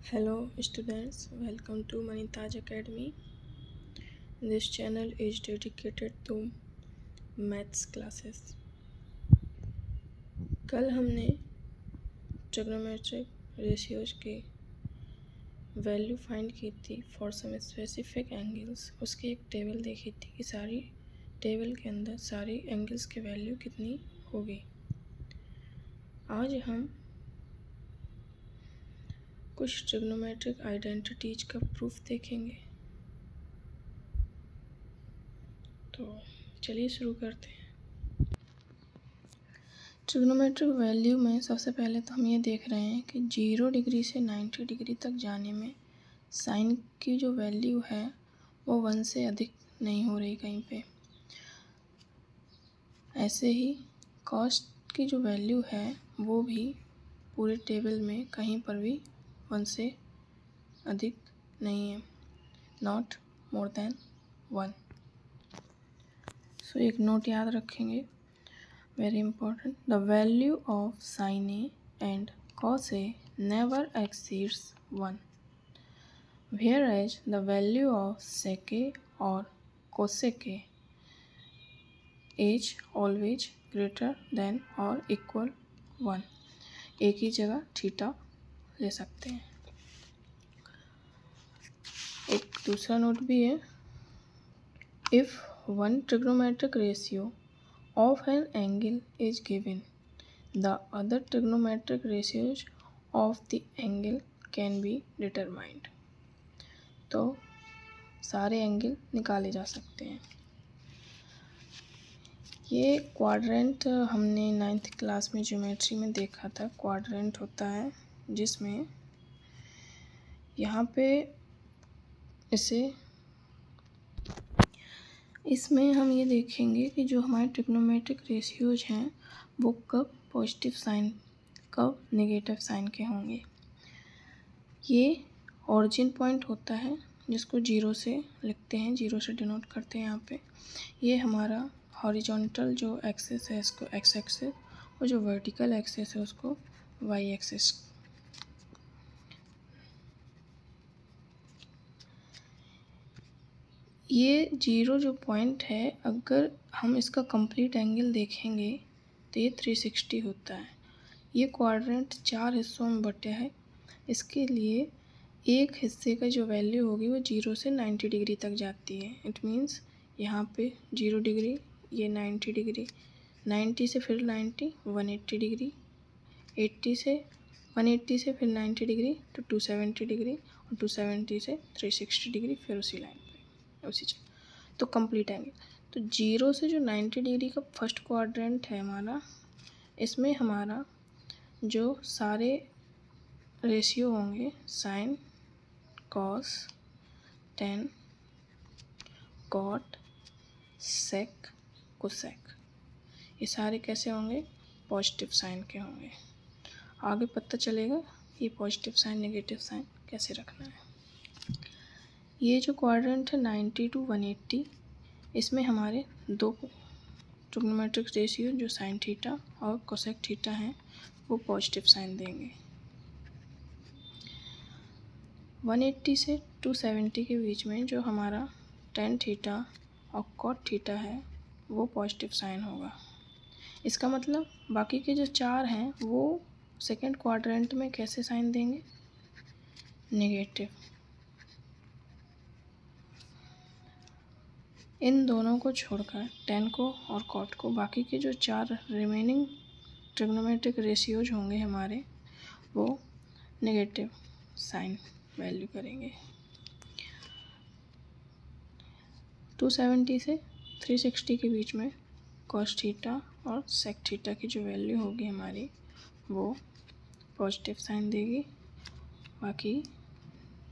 Hello students, welcome to Manitaj Academy. This channel is dedicated to maths classes. कल हमने trigonometric ratios के value find की थी for some specific angles. उसकी एक टेबल देखी थी कि सारी टेबल के अंदर सारी एंगल्स के वैल्यू कितनी होगी। आज हम कुछ ट्रिग्नोमेट्रिक आइडेंटिटीज का प्रूफ देखेंगे। तो चलिए शुरू करते हैं। ट्रिग्नोमेट्रिक वैल्यू में सबसे पहले तो हम ये देख रहे हैं कि 0 डिग्री से 90 डिग्री तक जाने में साइन की जो वैल्यू है वो 1 से अधिक नहीं हो रही कहीं पे। ऐसे ही कॉस की जो वैल्यू है वो भी पूरे टेबल में कहीं पर भी 1 से अधिक नहीं है, नॉट मोर देन 1। सो एक नोट याद रखेंगे, very important. The value of sin A and cos A never exceeds 1, whereas the value of sec A or cosec A is always greater than or equal 1. एक ही जगह theta ले सकते हैं। एक दूसरा नोट भी है, if one trigonometric ratio of an angle is given, the other trigonometric ratios of the angle can be determined. तो सारे एंगल निकाले जा सकते हैं। ये क्वाड्रेंट हमने 9th क्लास में ज्योमेट्री में देखा था। क्वाड्रेंट होता है जिसमें यहाँ पे इसमें हम ये देखेंगे कि जो हमारे ट्रिग्नोमेट्रिक रेशियोज हैं वो कब पॉजिटिव साइन कब नेगेटिव साइन के होंगे। ये ऑरिजिन पॉइंट होता है जिसको 0 से लिखते हैं, 0 से डिनोट करते हैं यहाँ पे। ये हमारा हॉरिजॉन्टल जो एक्सिस है इसको एक्स एक्सिस और जो वर्टिकल एक्सिस है उसको वाई एक्सिस। ये 0 जो पॉइंट है अगर हम इसका कंप्लीट एंगल देखेंगे तो ये 360 होता है। ये क्वाड्रेंट 4 हिस्सों में बटा है। इसके लिए एक हिस्से का जो वैल्यू होगी वो 0 से 90 डिग्री तक जाती है। इट मीन्स यहाँ पे 0 डिग्री, ये 90 डिग्री, 90 से फिर 90 180 डिग्री, 80 से 180 से फिर 90 डिग्री तो 270 डिग्री और 270 से 360 डिग्री फिर उसी लाइन पे उसी जगह। तो कंप्लीट एंगल तो 0 से जो 90 डिग्री का फर्स्ट क्वाड्रेंट है हमारा, इसमें हमारा जो सारे रेशियो होंगे साइन, कॉस, टेन, कॉट, सेक, कोसेक, ये सारे कैसे होंगे पॉजिटिव साइन के होंगे। आगे पता चलेगा ये पॉजिटिव साइन नेगेटिव साइन कैसे रखना है। ये जो क्वाड्रेंट है 90 to 180, इसमें हमारे दो ट्रिग्नोमेट्रिक रेशियो जो साइन थीटा और कोसेक थीटा हैं वो पॉजिटिव साइन देंगे। 180 से 270 के बीच में जो हमारा टेन थीटा और कॉट थीटा है वो पॉजिटिव साइन होगा। इसका मतलब बाकी के जो 4 हैं वो सेकेंड क्वाड्रेंट में कैसे साइन देंगे नेगेटिव। इन दोनों को छोड़कर टेन को और कॉट को बाकी के जो 4 रिमेनिंग ट्रिग्नोमेट्रिक रेशियोज होंगे हमारे वो नेगेटिव साइन वैल्यू करेंगे। 270 से 360 के बीच में कॉस थीटा और सेक थीटा की जो वैल्यू होगी हमारी वो पॉजिटिव साइन देगी, बाकी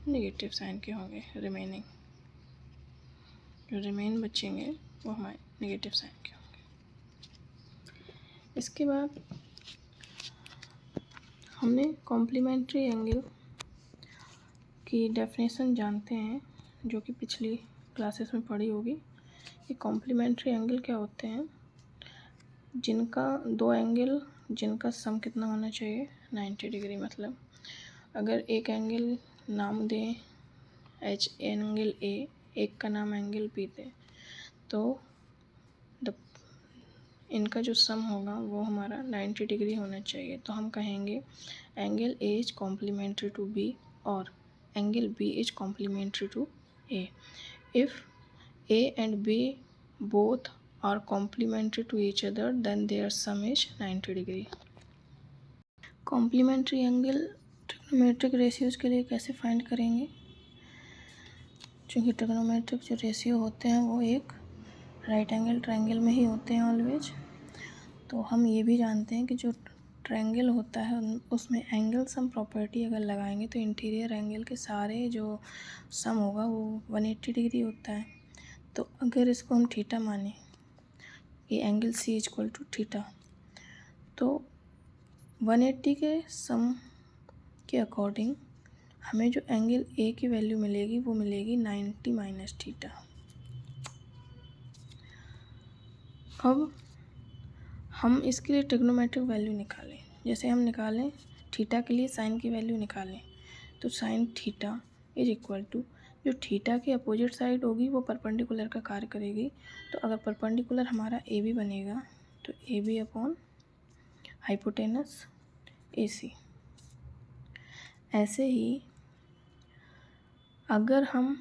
नेगेटिव साइन के होंगे। रिमेनिंग जो रिमेन बचेंगे वो हमारे नेगेटिव साइन के होंगे। इसके बाद हमने कॉम्प्लीमेंट्री एंगल की डेफिनेशन जानते हैं जो कि पिछली क्लासेस में पढ़ी होगी। ये कॉम्प्लीमेंट्री एंगल क्या होते हैं, जिनका दो एंगल जिनका सम कितना होना चाहिए 90 डिग्री। मतलब अगर एक एंगल नाम दें एच एंगल ए, एक का नाम एंगल बी दें, तो इनका जो सम होगा वो हमारा 90 डिग्री होना चाहिए। तो हम कहेंगे angle A is complementary to B और angle B is complementary to A. If A and B both are complementary to each other then their sum is 90 degree. Complementary angle trigonometric ratios के लिए कैसे find करेंगे? चूँकि trigonometric जो ratio होते हैं वो एक राइट एंगल ट्रायंगल में ही होते हैं ऑलवेज। तो हम ये भी जानते हैं कि जो ट्रायंगल होता है उसमें एंगल सम प्रॉपर्टी अगर लगाएंगे तो इंटीरियर एंगल के सारे जो सम होगा वो 180 डिग्री होता है। तो अगर इसको हम थीटा माने कि angle C is equal to theta, तो 180 के सम के अकॉर्डिंग हमें जो एंगल ए की वैल्यू मिलेगी वो मिलेगी 90 माइनस थीटा। अब हम इसके लिए ट्रिग्नोमेट्रिक वैल्यू निकालें। जैसे हम निकालें थीटा के लिए साइन की वैल्यू निकालें, तो sine theta is equal to जो थीटा की अपोजिट साइड होगी वो परपेंडिकुलर का कार्य करेगी। तो अगर परपेंडिकुलर हमारा ए बी बनेगा तो A B upon hypotenuse A C. ऐसे ही अगर हम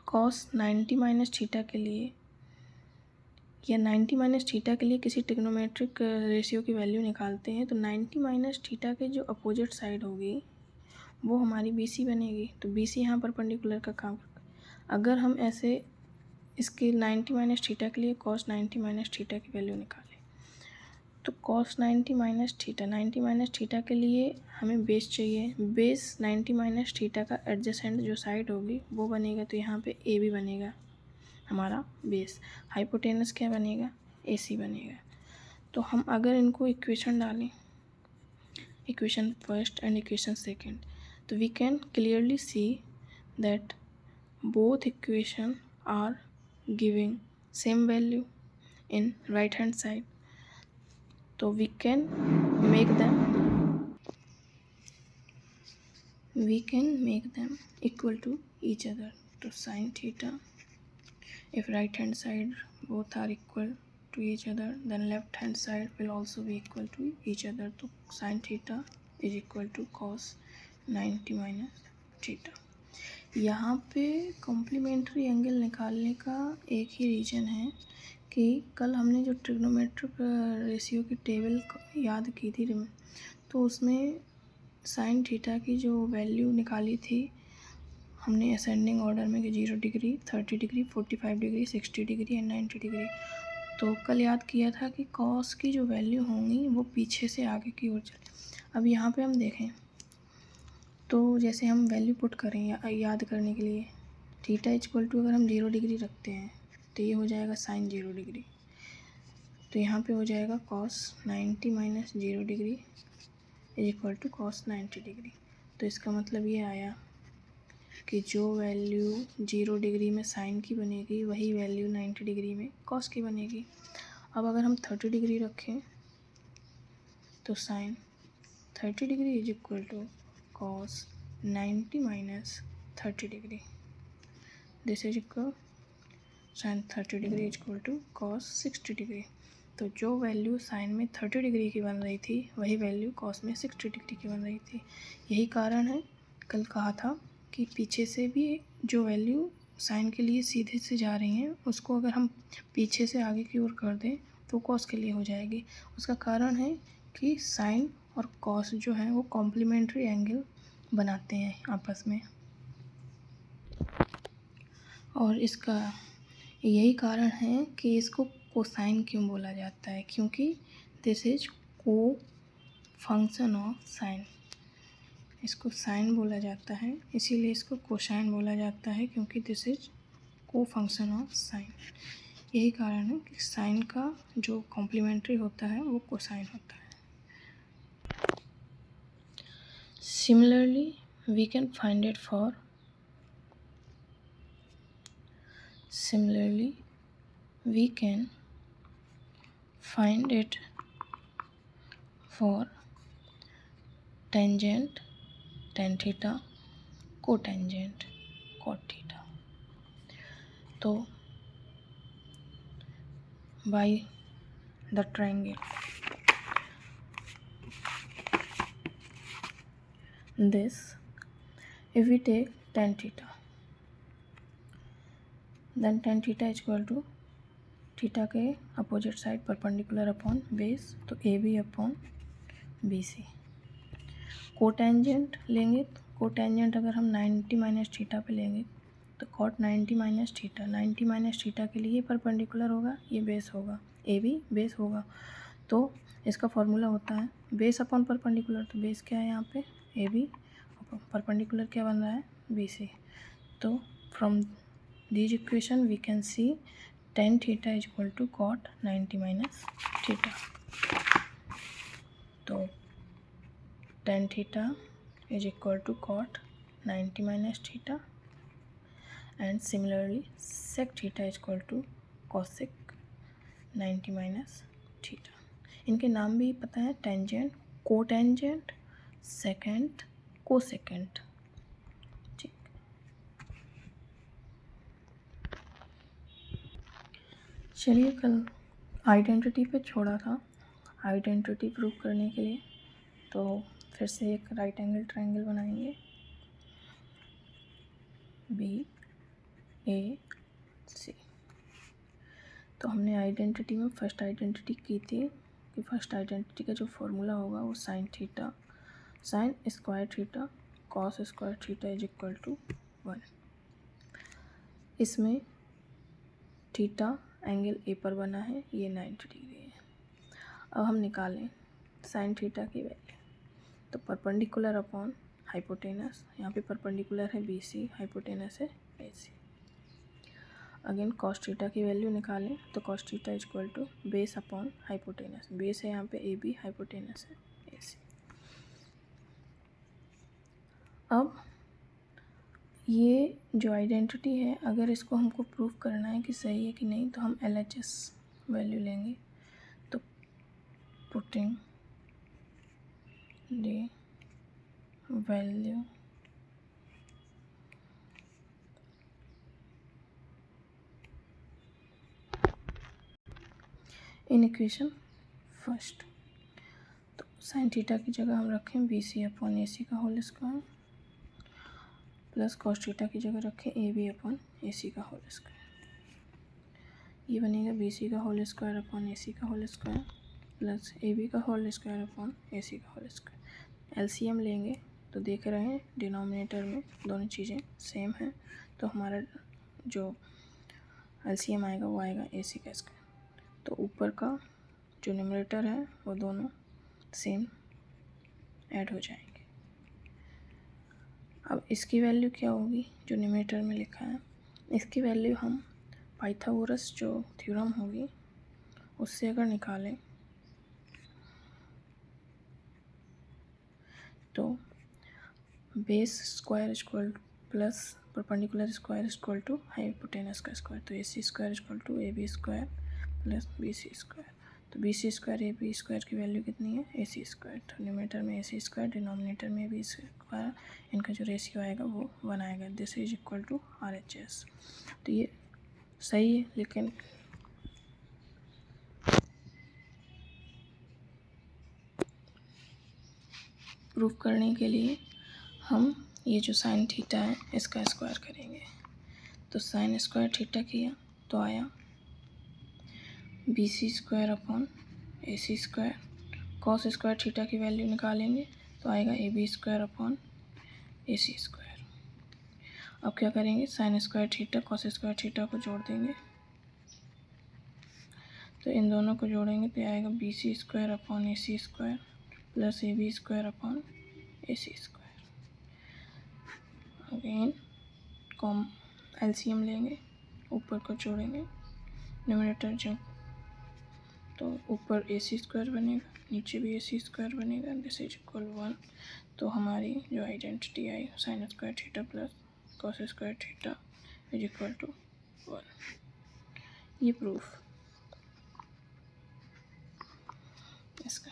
कॉस 90 माइनस थीटा के लिए या 90 माइनस थीटा के लिए किसी ट्रिग्नोमेट्रिक रेशियो की वैल्यू निकालते हैं, तो 90 माइनस थीटा के जो अपोजिट साइड होगी वो हमारी बी सी बनेगी। तो बी सी यहाँ परपेंडिकुलर का काम। अगर हम ऐसे इसके 90 माइनस थीटा के लिए कॉस 90 माइनस थीटा की वैल्यू निकालें, तो cos 90 minus theta, 90 minus theta के लिए हमें बेस चाहिए। बेस 90 माइनस थीटा का एडजेसेंट जो साइड होगी वो बनेगा, तो यहाँ पे ए बी बनेगा हमारा बेस। हाइपोटेनस क्या बनेगा? ए सी बनेगा। तो हम अगर इनको इक्वेशन डालें, equation first and equation second, तो we can clearly see that both equation are giving same value in right hand side. तो we can make them equal to each other. तो sin theta, if right hand side both are equal to each other, then left hand side will also be equal to each other. तो sin theta is equal to cos 90 minus theta। यहाँ पे complementary angle निकालने का एक ही reason है कि कल हमने जो ट्रिग्नोमेट्रिक रेशियो की टेबल याद की थी, तो उसमें साइन थीटा की जो वैल्यू निकाली थी हमने असेंडिंग ऑर्डर में कि 0 degree, 30 degree, 45 degree, 60 degree and 90 degree. तो कल याद किया था कि कॉस की जो वैल्यू होंगी वो पीछे से आगे की ओर चले। अब यहाँ पे हम देखें तो जैसे हम वैल्यू पुट करें याद करने के लिए, थीटा इक्वल टू अगर हम 0 डिग्री रखते हैं तो ये हो जाएगा साइन 0 डिग्री। तो यहाँ पे हो जाएगा cos 90 minus 0 degree is equal to cos 90 degree. तो इसका मतलब ये आया कि जो वैल्यू 0 डिग्री में साइन की बनेगी वही वैल्यू 90 डिग्री में कॉस की बनेगी। अब अगर हम 30 डिग्री रखें तो sine 30 degree is equal to cos 90 minus 30 degree. This is equal sine 30 degree is equal to cos 60 degree. तो जो वैल्यू साइन में 30 डिग्री की बन रही थी वही वैल्यू कॉस में 60 डिग्री की बन रही थी। यही कारण है कल कहा था कि पीछे से भी जो वैल्यू साइन के लिए सीधे से जा रही हैं उसको अगर हम पीछे से आगे की ओर कर दें तो कॉस के लिए हो जाएगी। उसका कारण है कि साइन और कॉस जो है वो कॉम्प्लीमेंट्री एंगल बनाते हैं आपस में, और इसका यही कारण है कि इसको कोसाइन क्यों बोला जाता है, क्योंकि दिस इज को फंक्शन ऑफ साइन। इसको साइन बोला जाता है इसीलिए इसको कोसाइन बोला जाता है, क्योंकि दिस इज को फंक्शन ऑफ साइन। यही कारण है कि साइन का जो कॉम्प्लीमेंट्री होता है वो कोसाइन होता है। Similarly we can find it for tangent tan theta cotangent cot theta. तो by the triangle this, if we take tan theta, then tan theta is equal to theta के opposite side perpendicular upon base, तो A B upon B C. Cotangent लेंगे तो cotangent अगर हम 90 minus theta पे लेंगे तो cot 90 minus theta, 90 minus theta के लिए परपेंडिकुलर होगा, ये बेस होगा, ए बी बेस होगा। तो इसका फॉर्मूला होता है बेस अपॉन परपेंडिकुलर, तो बेस क्या है यहाँ पे ए बी, परपेंडिकुलर क्या बन रहा है बी सी। तो from these equation we can see tan theta is equal to cot 90 minus theta. तो tan theta is equal to cot 90 minus theta and similarly sec theta is equal to cosec 90 minus theta. इनके नाम भी पता है, tangent, cotangent, second, cosecant. ठीक, चलिए कल identity पे छोड़ा था, आइडेंटिटी प्रूव करने के लिए। तो फिर से एक राइट एंगल ट्रायंगल बनाएंगे बी ए सी। तो हमने आइडेंटिटी में फर्स्ट आइडेंटिटी की थी कि फर्स्ट आइडेंटिटी का जो फॉर्मूला होगा वो sine theta sine square theta cos square theta is equal to 1। इसमें थीटा एंगल ए पर बना है, ये 90 डिग्री है। अब हम निकालें साइन थीटा की वैल्यू, तो परपेंडिकुलर अपॉन हाइपोटेनस, यहाँ पे परपेंडिकुलर है बी सी, हाइपोटेनस है A C. Again cos theta की वैल्यू निकालें, तो cos theta is equal to base upon hypotenuse, base है यहाँ पे ए बी, हाइपोटेनस है ए सी। अब ये जो आइडेंटिटी है, अगर इसको हमको प्रूफ करना है कि सही है कि नहीं, तो हम LHS वैल्यू लेंगे। तो putting the value in equation first, तो साइन थीटा की जगह हम रखें B C upon A C का whole square plus cos theta की जगह रखें ए बी अपॉन ए सी का होल स्क्वायर। ये बनेगा बी सी का whole square upon A C का whole square plus A B का whole square upon A C का होल स्क्वायर। एलसीएम लेंगे तो देख रहे हैं डिनोमिनेटर में दोनों चीज़ें सेम हैं, तो हमारा जो एलसीएम आएगा वो आएगा ए सी का स्क्वायर। तो ऊपर का जो न्यूमरेटर है वो दोनों सेम ऐड हो जाएंगे। अब इसकी वैल्यू क्या होगी जो न्यूमरेटर में लिखा है, इसकी वैल्यू हम पाइथागोरस जो थ्योरम होगी उससे अगर निकालें तो base square equal plus perpendicular square equal to hypotenuse का स्क्वायर, तो A C square equal to A B square plus B C square. तो B C square A B square की वैल्यू कितनी है ए सी स्क्वायर, तो numerator में A C square, denominator में B square, इनका जो रेशियो आएगा वो 1 आएगा। This is equal to RHS। तो ये सही है, लेकिन प्रूफ करने के लिए हम ये जो साइन थीटा है इसका स्क्वायर करेंगे। तो साइन स्क्वायर थीटा किया तो आया B C square upon A C square, cos square theta की वैल्यू निकालेंगे तो आएगा A B square upon A C square. अब क्या करेंगे, sine square theta cos square theta को जोड़ देंगे, तो इन दोनों को जोड़ेंगे तो आएगा B C square upon A C square plus A B square upon A C square. Again com LCM लेंगे, ऊपर को जोड़ेंगे, न्यूमरेटर जो तो ऊपर ए सी स्क्वायर बनेगा, नीचे भी ए सी स्क्वायर बनेगा, दिस इज इक्वल 1। तो हमारी जो identity I sine square theta plus cos square theta is equal to 1। ये प्रूफ इसका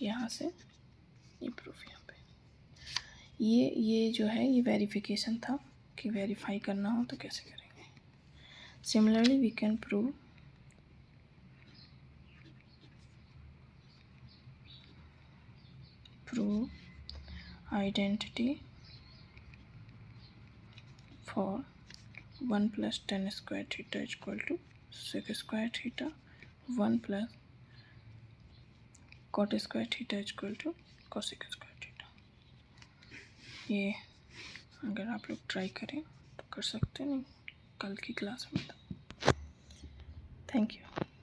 यहाँ से, ये प्रूफ यहाँ पे। ये जो है ये वेरिफिकेशन था कि वेरीफाई करना हो तो कैसे करेंगे। Similarly we can prove identity for 1 + tan square theta = sec square theta, 1 + cot square theta = cosec square theta। ये अगर आप लोग ट्राई करें तो कर सकते हैं, कल की क्लास में। Thank you.